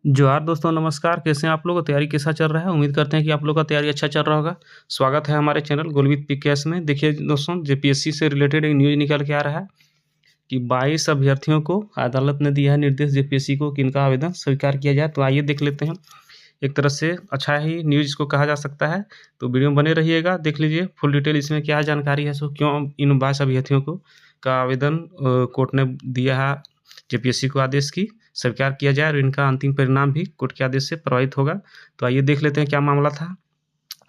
जोहार दोस्तों, नमस्कार। कैसे हैं आप लोग? तैयारी कैसा चल रहा है? उम्मीद करते हैं कि आप लोग का तैयारी अच्छा चल रहा होगा। स्वागत है हमारे चैनल गोल विथ पीकेएस में। देखिए दोस्तों, जेपीएससी से रिलेटेड एक न्यूज़ निकल के आ रहा है कि 22 अभ्यर्थियों को अदालत ने दिया है निर्देश जेपीएससी को कि इनका आवेदन स्वीकार किया जाए। तो आइए देख लेते हैं। एक तरह से अच्छा ही न्यूज़ इसको कहा जा सकता है। तो वीडियो में बने रहिएगा, देख लीजिए फुल डिटेल इसमें क्या जानकारी है, सो क्यों इन 22 अभ्यर्थियों को का आवेदन कोर्ट ने दिया है जेपीएससी को आदेश की स्वीकार किया जाए और इनका अंतिम परिणाम भी कोर्ट के आदेश से प्रभावित होगा। तो आइए देख लेते हैं क्या मामला था।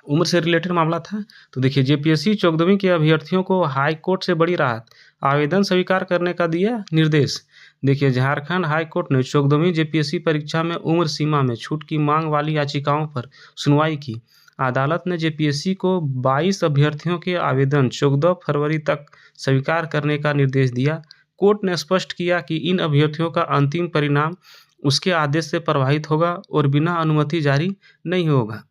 उम्र से रिलेटेड मामला था। तो देखिए, जेपीएससी 14वीं के अभ्यर्थियों को हाई कोर्ट से बड़ी राहत, आवेदन स्वीकार करने का दिया निर्देश। देखिए, झारखंड हाई कोर्ट ने 14वीं जेपीएससी परीक्षा में उम्र सीमा में छूट की मांग वाली याचिकाओं पर सुनवाई की। अदालत ने जेपीएससी को 22 अभ्यर्थियों के आवेदन 14 फरवरी तक स्वीकार करने का निर्देश दिया। कोर्ट ने स्पष्ट किया कि इन अभ्यर्थियों का अंतिम परिणाम उसके आदेश से प्रभावित होगा और बिना अनुमति जारी नहीं होगा।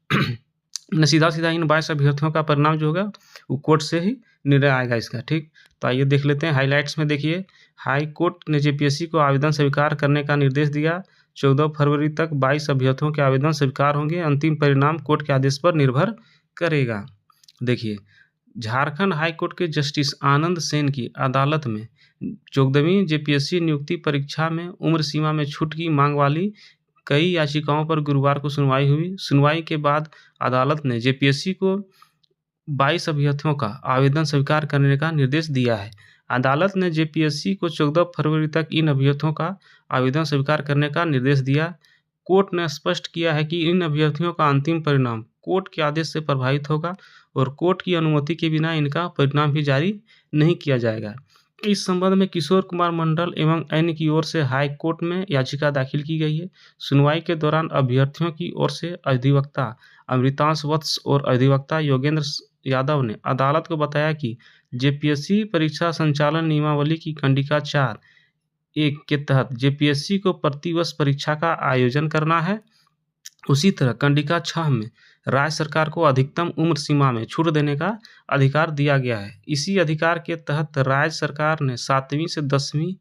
सीधा-सीधा इन 22 अभ्यर्थियों का परिणाम जो होगा वो कोर्ट से ही निर्णय आएगा इसका, ठीक। तो आइए देख लेते हैं हाइलाइट्स में। देखिए, हाई कोर्ट ने जेपीएससी को आवेदन स्वीकार करने का निर्देश दिया। 14 फरवरी तक 22 अभ्यर्थियों के आवेदन स्वीकार होंगे। अंतिम परिणाम कोर्ट के आदेश पर निर्भर करेगा। देखिए, झारखंड हाई कोर्ट के जस्टिस आनंद सेन की अदालत में 14वीं जेपीएससी नियुक्ति परीक्षा में उम्र सीमा में छूट की मांग वाली कई याचिकाओं पर गुरुवार को सुनवाई हुई। सुनवाई के बाद अदालत ने जेपीएससी को 22 अभ्यर्थियों का आवेदन स्वीकार करने का निर्देश दिया है। अदालत ने जेपीएससी को 14 फरवरी तक इन अभ्यर्थियों का आवेदन स्वीकार करने का निर्देश दिया। कोर्ट ने स्पष्ट किया है कि इन अभ्यर्थियों का अंतिम परिणाम कोर्ट के आदेश से प्रभावित होगा और कोर्ट की अनुमति के बिना इनका परिणाम भी जारी नहीं किया जाएगा। इस संबंध में किशोर कुमार मंडल एवं अन्य की ओर से हाई कोर्ट में याचिका दाखिल की गई है। सुनवाई के दौरान अभ्यर्थियों की ओर से अधिवक्ता अमृतांश वत्स और अधिवक्ता योगेंद्र यादव ने अदालत को बताया कि जेपीएससी परीक्षा संचालन नियमावली की खंडिका 4(1) के तहत जेपीएससी को प्रतिवर्ष परीक्षा का आयोजन करना है। उसी तरह खंडिका 6 में राज्य सरकार को अधिकतम उम्र सीमा में छूट देने का अधिकार दिया गया है। इसी अधिकार के तहत राज्य सरकार ने 7वीं से 10वीं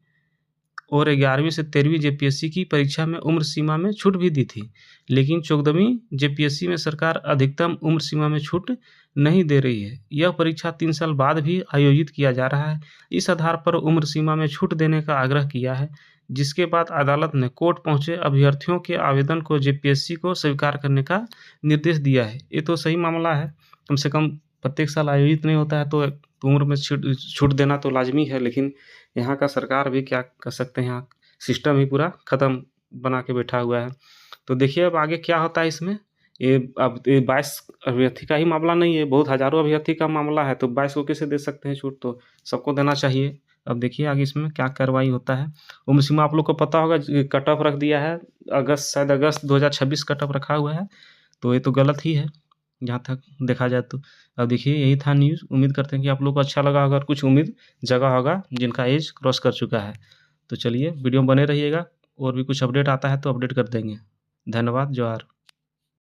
और 11वीं से 13वीं जेपीएससी की परीक्षा में उम्र सीमा में छूट भी दी थी। लेकिन 14वीं जेपीएससी में सरकार अधिकतम उम्र सीमा में छूट नहीं दे रही है। यह परीक्षा 3 साल बाद भी आयोजित किया जा रहा है। इस आधार पर उम्र सीमा में छूट देने का आग्रह किया है, जिसके बाद अदालत ने कोर्ट पहुंचे अभ्यर्थियों के आवेदन को जेपीएससी को स्वीकार करने का निर्देश दिया है। ये तो सही मामला है। कम से कम प्रत्येक साल आयोजित नहीं होता है तो उम्र में छूट देना तो लाजमी है। लेकिन यहाँ का सरकार भी क्या कर सकते हैं, यहाँ सिस्टम ही पूरा ख़त्म बना के बैठा हुआ है। तो देखिए अब आगे क्या होता है इसमें। अब 22 अभ्यर्थी का ही मामला नहीं है, बहुत हज़ारों अभ्यर्थी का मामला है। तो 22 को कैसे दे सकते हैं छूट? तो सबको देना चाहिए। अब देखिए आगे इसमें क्या कार्रवाई होता है। उम्र सीमा आप लोग को पता होगा, कट ऑफ रख दिया है अगस्त 2026 कट ऑफ रखा हुआ है। तो ये तो गलत ही है जहाँ तक देखा जाए तो। अब देखिए यही था न्यूज़। उम्मीद करते हैं कि आप लोग को अच्छा लगा होगा और कुछ उम्मीद जगा होगा जिनका एज क्रॉस कर चुका है। तो चलिए वीडियो में बने रहिएगा, और भी कुछ अपडेट आता है तो अपडेट कर देंगे। धन्यवाद। जोहार।